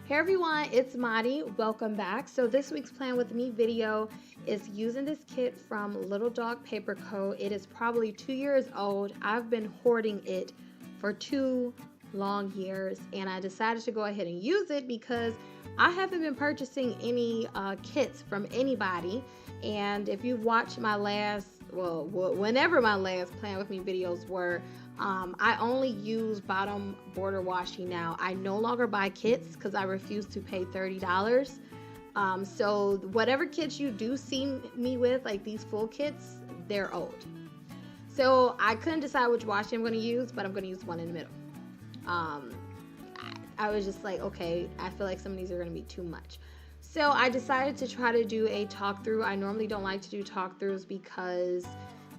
Hey everyone, it's Madi. Welcome back. So this week's Plan With Me video is using this kit from Little Dog Paper Co. It is probably 2 years old. I've been hoarding it for 2 long years and I decided to go ahead and use it because I haven't been purchasing any kits from anybody. And if you've watched my last, whenever my last Plan With Me videos were, I only use bottom border washi now. I no longer buy kits because I refuse to pay $30. So whatever kits you do see me with, like these full kits, they're old. So I couldn't decide which washi I'm going to use, but I'm going to use one in the middle. I was just like, okay, I feel like some of these are going to be too much. So I decided to try to do a talk through. I normally don't like to do talk throughs because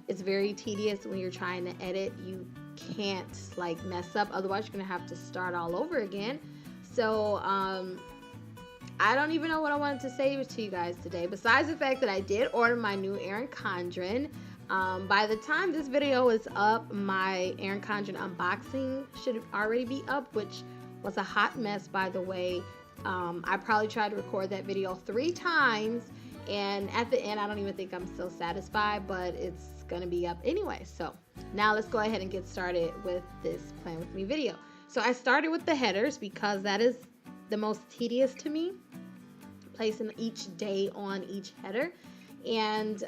it's very tedious when you're trying to edit. You can't like mess up, otherwise you're gonna have to start all over again. So I don't even know what I wanted to say to you guys today, besides the fact that I did order my new ERIN CONDREN. By the time this video is up, my ERIN CONDREN unboxing should already be up, which was a hot mess, by the way. I probably tried to record that video 3 times, and at the end I don't even think I'm still satisfied, but it's gonna be up anyway. So now let's go ahead and get started with this Plan With Me video. So I started with the headers because that is the most tedious to me, placing each day on each header. And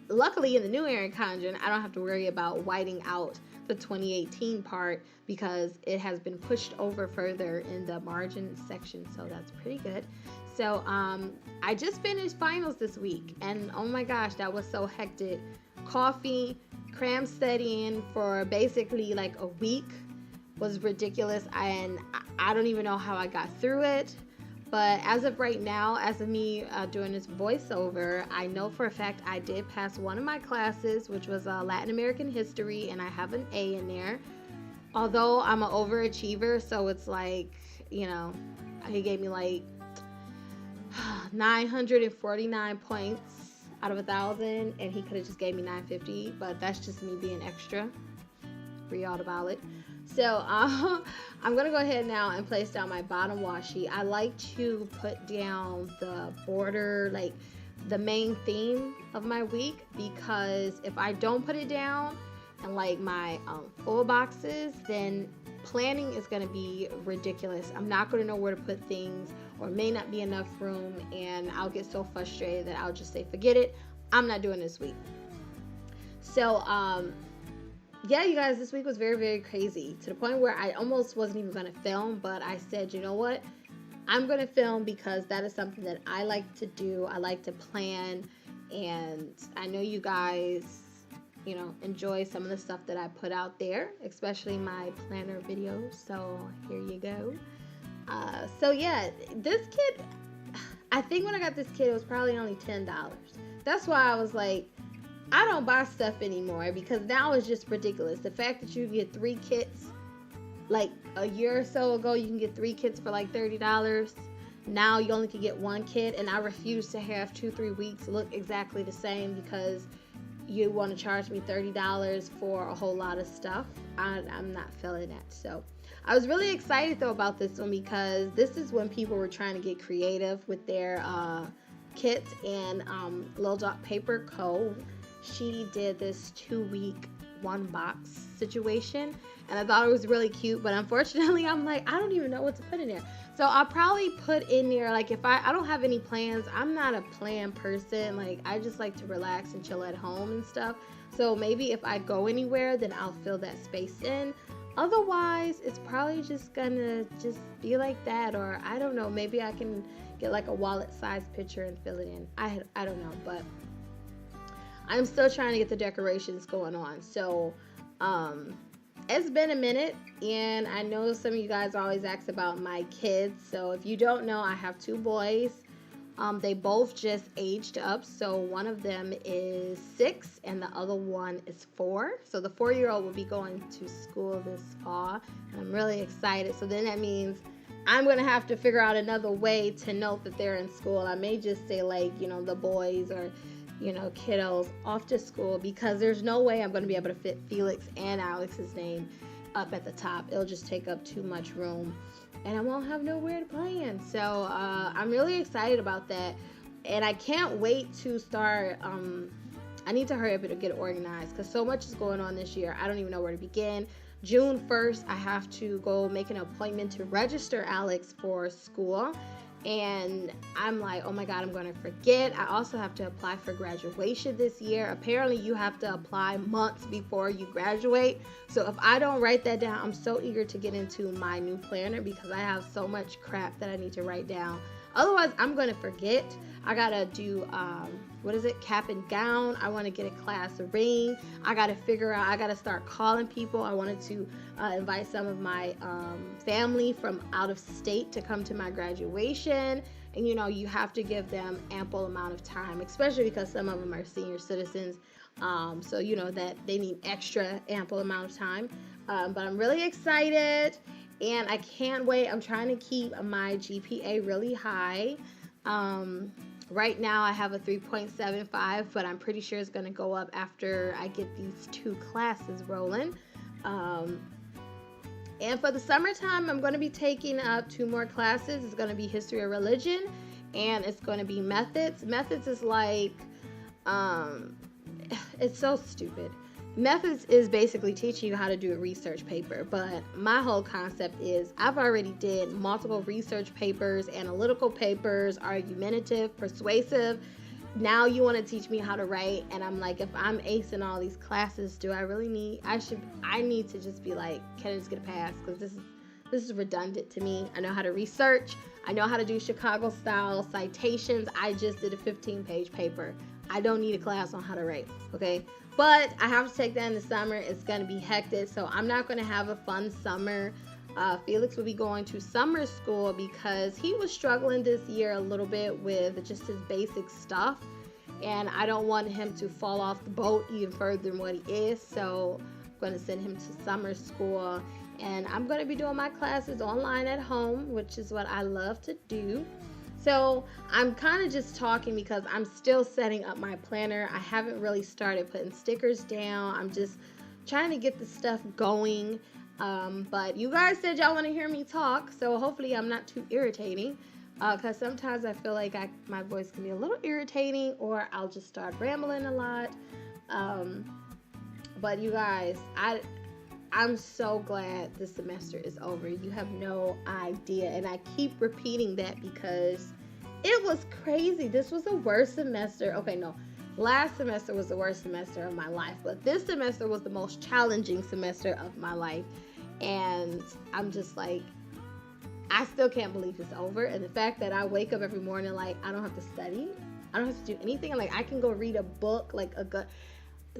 luckily in the new ERIN CONDREN I don't have to worry about whiting out the 2018 part because it has been pushed over further in the margin section, so that's pretty good. So I just finished finals this week, and oh my gosh, that was so hectic. Coffee, cram studying for basically like a week was ridiculous, and I don't even know how I got through it. But as of right now, as of me doing this voiceover, I know for a fact I did pass one of my classes, which was Latin American history, and I have an A in there. Although I'm an overachiever, so it's like, you know, he gave me like 949 points out of 1,000, and he could have just gave me 950, but that's just me being extra. Read all about it. So I'm gonna go ahead now and place down my bottom washi. I like to put down the border, like the main theme of my week, because if I don't put it down and like my full boxes, then planning is gonna be ridiculous. I'm not gonna know where to put things, or may not be enough room, and I'll get so frustrated that I'll just say forget it, I'm not doing this week. So yeah, you guys, this week was very, very crazy, to the point where I almost wasn't even going to film, but I said, you know what, I'm going to film because that is something that I like to do. I like to plan, and I know you guys, you know, enjoy some of the stuff that I put out there, especially my planner videos, so here you go. So yeah, this kit, I think when I got this kit, it was probably only $10. That's why I was like, I don't buy stuff anymore, because now it's just ridiculous. The fact that you get 3 kits, like a year or so ago, you can get 3 kits for like $30. Now you only can get 1 kit, and I refuse to have 2-3 weeks look exactly the same because you want to charge me $30 for a whole lot of stuff. I'm not feeling that. So I was really excited though about this one, because this is when people were trying to get creative with their kits, and Little Dog Paper Co. She did this 2-week 1-box situation, and I thought it was really cute, but unfortunately I'm like, I don't even know what to put in there. So I'll probably put in there, like, if I don't have any plans. I'm not a plan person. Like, I just like to relax and chill at home and stuff. So maybe if I go anywhere, then I'll fill that space in. Otherwise, it's probably just gonna just be like that, or I don't know, maybe I can get like a wallet sized picture and fill it in. I don't know, but I'm still trying to get the decorations going on. So it's been a minute, and I know some of you guys always ask about my kids. So if you don't know, I have 2 boys. They both just aged up. So one of them is 6 and the other one is 4. So the 4-year-old will be going to school this fall, and I'm really excited. So then that means I'm going to have to figure out another way to note that they're in school. I may just say, like, you know, the boys, or, you know, kiddos off to school, because there's no way I'm going to be able to fit Felix and Alex's name up at the top. It'll just take up too much room. and I won't have nowhere to plan. So I'm really excited about that, and I can't wait to start. I need to hurry up and get organized because so much is going on this year. I don't even know where to begin. June 1st, I have to go make an appointment to register Alex for school. And I'm like, oh my God, I'm going to forget. I also have to apply for graduation this year. Apparently, you have to apply months before you graduate. So if I don't write that down, I'm so eager to get into my new planner because I have so much crap that I need to write down. Otherwise, I'm going to forget. I got to do, cap and gown. I want to get a class ring. I got to figure out, I got to start calling people. I wanted to invite some of my family from out of state to come to my graduation. And, you know, you have to give them ample amount of time, especially because some of them are senior citizens. So, you know, that they need extra ample amount of time. But I'm really excited. And I can't wait. I'm trying to keep my GPA really high. Right now I have a 3.75, but I'm pretty sure it's going to go up after I get these 2 classes rolling. And for the summertime, I'm going to be taking up 2 more classes. It's going to be history of religion, and it's going to be methods. Methods is like, it's so stupid. Methods is basically teaching you how to do a research paper, but my whole concept is I've already did multiple research papers, analytical papers, argumentative, persuasive. Now you want to teach me how to write, and I'm like, if I'm acing all these classes, do I really need, I need to just be like, can I just get a pass? Because this is redundant to me. I know how to research. I know how to do Chicago style citations. I just did a 15-page paper. I don't need a class on how to write, okay? But I have to take that in the summer. It's going to be hectic, so I'm not going to have a fun summer. Felix will be going to summer school because he was struggling this year a little bit with just his basic stuff, and I don't want him to fall off the boat even further than what he is. So I'm going to send him to summer school, and I'm going to be doing my classes online at home, which is what I love to do. So I'm kind of just talking because I'm still setting up my planner. I haven't really started putting stickers down. I'm just trying to get the stuff going. But you guys said y'all want to hear me talk, so hopefully I'm not too irritating. Because sometimes I feel like my voice can be a little irritating, or I'll just start rambling a lot. But you guys, I'm so glad this semester is over. You have no idea. And I keep repeating that because it was crazy. This was the worst semester. Okay, no. Last semester was the worst semester of my life. But this semester was the most challenging semester of my life. And I'm just like, I still can't believe it's over. And the fact that I wake up every morning like, I don't have to study. I don't have to do anything. Like, I can go read a book.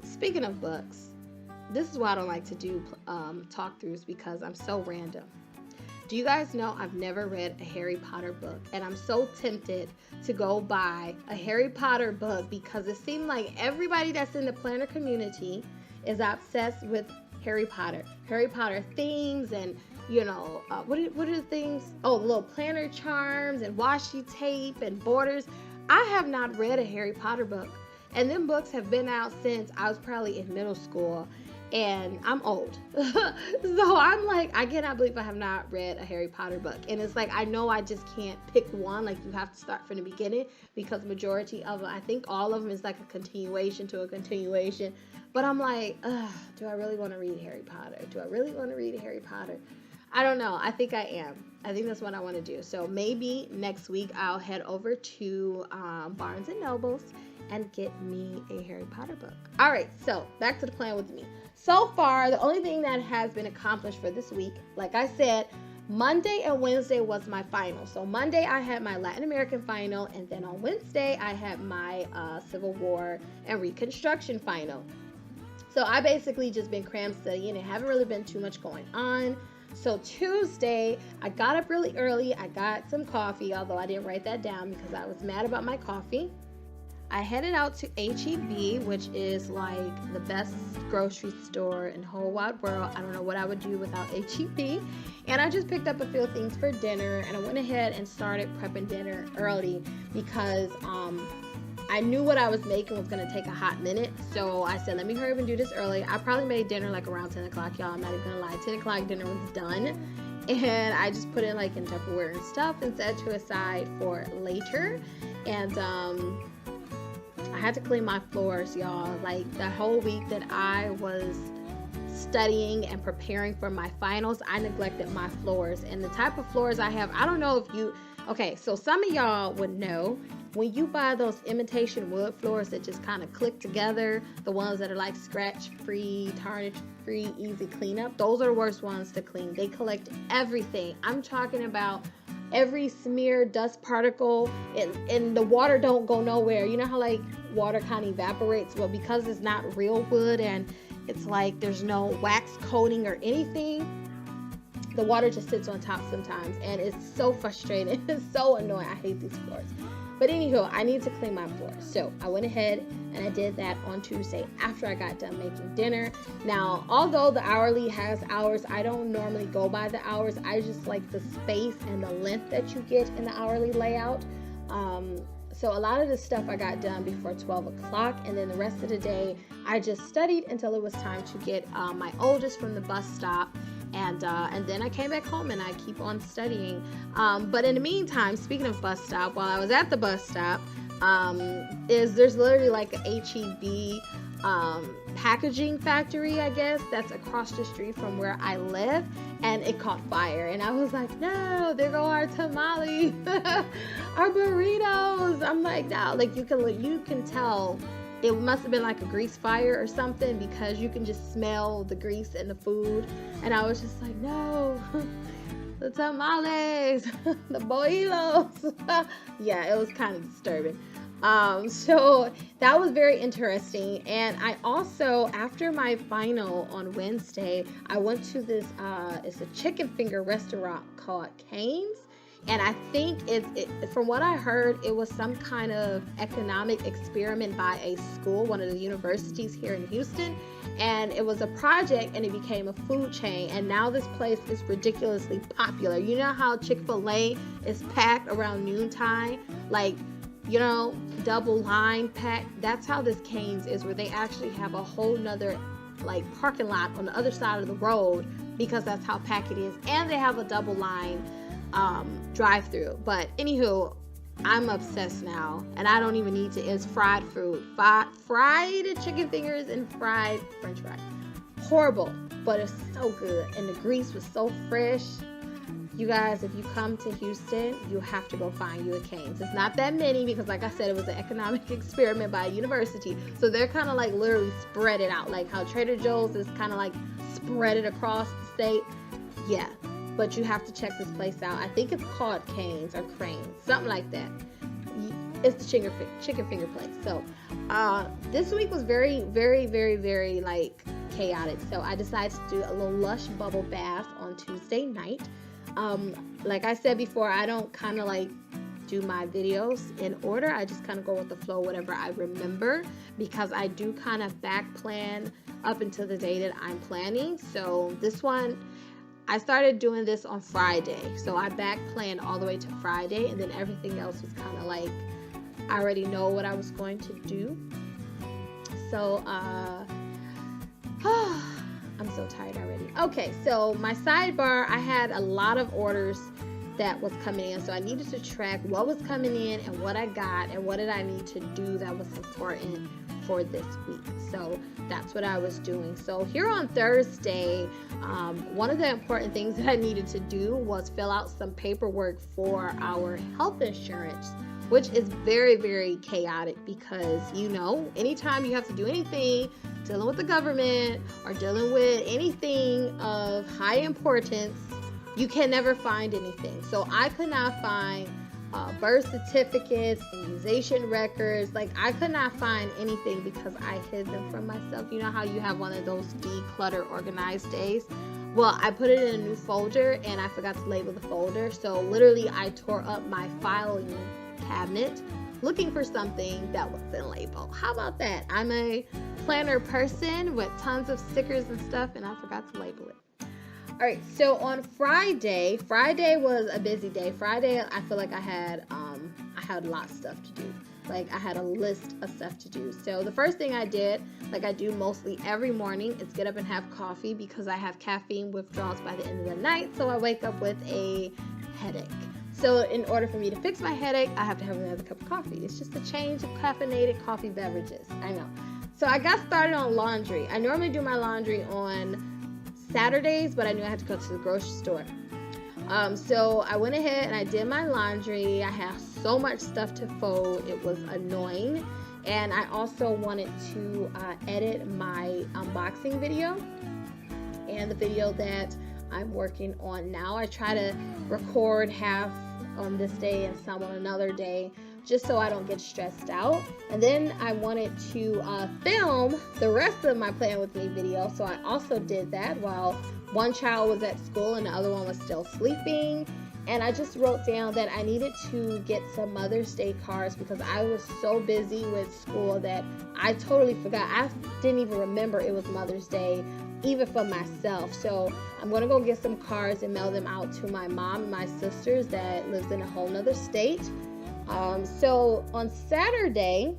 Speaking of books, this is why I don't like to do talk-throughs, because I'm so random. Do you guys know I've never read a Harry Potter book? And I'm so tempted to go buy a Harry Potter book because it seemed like everybody that's in the planner community is obsessed with Harry Potter. Harry Potter themes and, you know, what are the things? Oh, little planner charms and washi tape and borders. I have not read a Harry Potter book. And them books have been out since I was probably in middle school. And I'm old. So I'm like, I cannot believe I have not read a Harry Potter book. And it's like, I know I just can't pick one. Like, you have to start from the beginning because majority of them, I think all of them is like a continuation to a continuation. But I'm like, do I really want to read Harry Potter? Do I really want to read Harry Potter? I don't know. I think I am. I think that's what I want to do. So maybe next week I'll head over to Barnes & Nobles and get me a Harry Potter book. All right, so back to the plan with me. So far, the only thing that has been accomplished for this week, like I said, Monday and Wednesday was my final. So Monday I had my Latin American final, and then on Wednesday I had my Civil War and Reconstruction final. So I basically just been cram studying and haven't really been too much going on. So Tuesday, I got up really early. I got some coffee, although I didn't write that down because I was mad about my coffee. I headed out to H-E-B, which is like the best grocery store in the whole wide world. I don't know what I would do without H-E-B. And I just picked up a few things for dinner, and I went ahead and started prepping dinner early because I knew what I was making was going to take a hot minute. So I said, let me hurry up and do this early. I probably made dinner like around 10 o'clock, y'all. I'm not even going to lie. 10 o'clock dinner was done. and I just put it like in Tupperware and stuff and set to aside for later. And I had to clean my floors, y'all. Like the whole week that I was studying and preparing for my finals, I neglected my floors. And the type of floors I have, I don't know if you, okay, so some of y'all would know when you buy those imitation wood floors that just kind of click together, the ones that are like scratch free, tarnish free, easy cleanup, those are the worst ones to clean. They collect everything. I'm talking about every smear, dust particle, and the water don't go nowhere. You know how like water kind of evaporates? Well, because it's not real wood and it's like there's no wax coating or anything, the water just sits on top sometimes, and it's so frustrating. It's so annoying. I hate these floors. But anywho, I need to clean my floor. So I went ahead and I did that on Tuesday after I got done making dinner. Now, although the hourly has hours, I don't normally go by the hours. I just like the space and the length that you get in the hourly layout. So a lot of the stuff I got done before 12 o'clock, and then the rest of the day I just studied until it was time to get my oldest from the bus stop. And then I came back home and I keep on studying. But in the meantime, speaking of bus stop, while I was at the bus stop, there's literally like a HEB packaging factory, I guess, that's across the street from where I live, and it caught fire. And I was like, no, there go our tamales, our burritos. I'm like, no, like you can tell it must have been like a grease fire or something, because you can just smell the grease in the food. And I was just like, no, the tamales, the boilos. Yeah, it was kind of disturbing. So that was very interesting. And I also, after my final on Wednesday, I went to this, it's a chicken finger restaurant called Cane's. And I think from what I heard, it was some kind of economic experiment by a school, one of the universities here in Houston. And it was a project, and it became a food chain. And now this place is ridiculously popular. You know how Chick-fil-A is packed around noontime? Like, you know, double line pack. That's how this Cane's is, where they actually have a whole nother like parking lot on the other side of the road, because that's how packed it is. And they have a double line drive-through. But anywho, I'm obsessed now, and I don't even need to. It's fried food, fried chicken fingers and fried french fries. Horrible, but it's so good, and the grease was so fresh. You guys, if you come to Houston, you have to go find you a Cane's. It's not that many, because like I said, it was an economic experiment by a university, so they're kind of like literally spread it out, like how Trader Joe's is kind of like spread it across the state. Yeah, but you have to check this place out. I think it's called Cane's or Crane's, something like that. It's the chicken finger place. So this week was very, very, very, very like chaotic. So I decided to do a little Lush bubble bath on Tuesday night. Like I said before, I don't kind of like do my videos in order. I just kind of go with the flow, whatever I remember, because I do kind of back plan up until the day that I'm planning. So this one, I started doing this on Friday, so I back planned all the way to Friday, and then everything else was kind of like, I already know what I was going to do. So I'm so tired already. Okay, so my sidebar, I had a lot of orders that was coming in, so I needed to track what was coming in and what I got and what did I need to do that was important for this week. So that's what I was doing. So here on Thursday, one of the important things that I needed to do was fill out some paperwork for our health insurance, which is very, very chaotic, because, you know, anytime you have to do anything dealing with the government or dealing with anything of high importance, you can never find anything. So I could not find birth certificates, immunization records. Like, I could not find anything because I hid them from myself. You know how you have one of those declutter organized days? Well, I put it in a new folder and I forgot to label the folder. So literally I tore up my filing cabinet looking for something that wasn't labeled. How about that? I'm a planner person with tons of stickers and stuff, and I forgot to label it. All right, so on Friday was a busy day. Friday, I feel like I had a lot of stuff to do. Like, I had a list of stuff to do. So the first thing I did, like I do mostly every morning, is get up and have coffee because I have caffeine withdrawals by the end of the night. So I wake up with a headache. So in order for me to fix my headache, I have to have another cup of coffee. It's just a change of caffeinated coffee beverages. I know. So I got started on laundry. I normally do my laundry on Saturdays, but I knew I had to go to the grocery store. So I went ahead and I did my laundry. I have so much stuff to fold. It was annoying. And I also wanted to edit my unboxing video and the video that I'm working on now. I try to record half on this day and some on another day, just so I don't get stressed out. And then I wanted to film the rest of my Plan With Me video, so I also did that while one child was at school and the other one was still sleeping. And I just wrote down that I needed to get some Mother's Day cards because I was so busy with school that I totally forgot. I didn't even remember it was Mother's Day, even for myself. So I'm gonna go get some cards and mail them out to my mom and my sisters that lives in a whole nother state. So on Saturday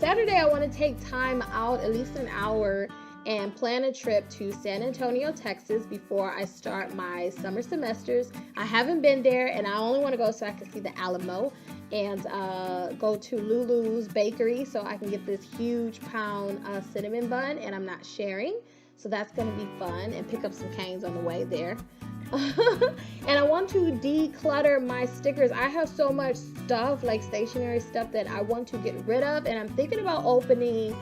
I want to take time out, at least an hour, and plan a trip to San Antonio, Texas before I start my summer semesters. I haven't been there, and I only want to go so I can see the Alamo and go to Lulu's Bakery so I can get this huge pound cinnamon bun, and I'm not sharing. So that's going to be fun, and pick up some canes on the way there. And I want to declutter my stickers. I have so much stuff, like stationery stuff, that I want to get rid of, and I'm thinking about opening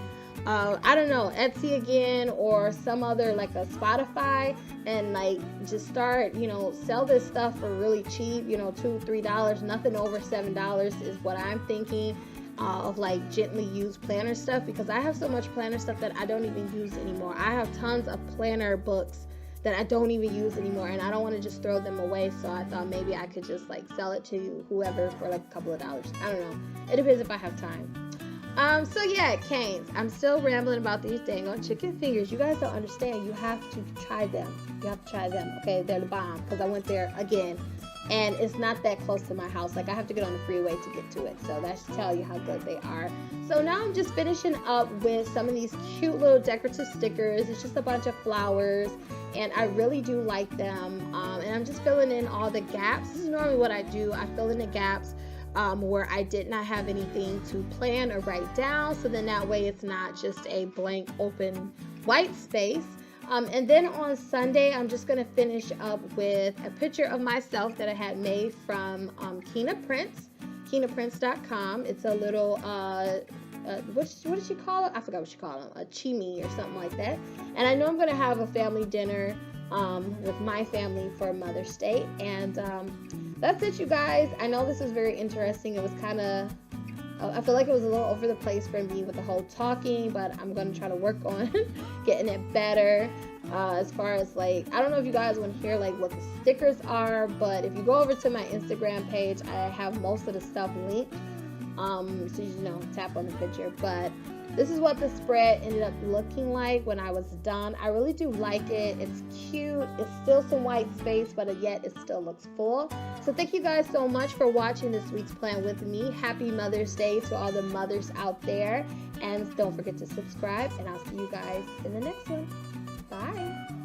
I don't know, Etsy again, or some other, like a Spotify, and like just start, you know, sell this stuff for really cheap, you know, $2-3, nothing over $7 is what I'm thinking. Of like gently used planner stuff, because I have so much planner stuff that I don't even use anymore. I have tons of planner books that I don't even use anymore, and I don't want to just throw them away. So I thought maybe I could just like sell it to whoever for like a couple of dollars. I don't know, it depends if I have time. So yeah, canes. I'm still rambling about these dang on chicken fingers. You guys don't understand. You have to try them. You have to try them. Okay, they're the bomb, because I went there again, and it's not that close to my house. Like, I have to get on the freeway to get to it. So that should tell you how good they are. So now I'm just finishing up with some of these cute little decorative stickers. It's just a bunch of flowers, and I really do like them. And I'm just filling in all the gaps. This is normally what I do. I fill in the gaps where I did not have anything to plan or write down. So then that way it's not just a blank open white space. And then on Sunday, I'm just going to finish up with a picture of myself that I had made from Kina Prints, kinaprints.com. It's a little, what did she call it? I forgot what she called it, a chimi or something like that. And I know I'm going to have a family dinner with my family for Mother's Day. And that's it, you guys. I know this is very interesting. It was kind of, I feel like it was a little over the place for me with the whole talking, but I'm going to try to work on getting it better. As far as like, I don't know if you guys want to hear like what the stickers are, but if you go over to my Instagram page, I have most of the stuff linked. So you know, tap on the picture. But this is what the spread ended up looking like when I was done. I really do like it. It's cute. It's still some white space, but yet it still looks full. So thank you guys so much for watching this week's Plan With Me. Happy Mother's Day to all the mothers out there. And don't forget to subscribe, and I'll see you guys in the next one. Bye.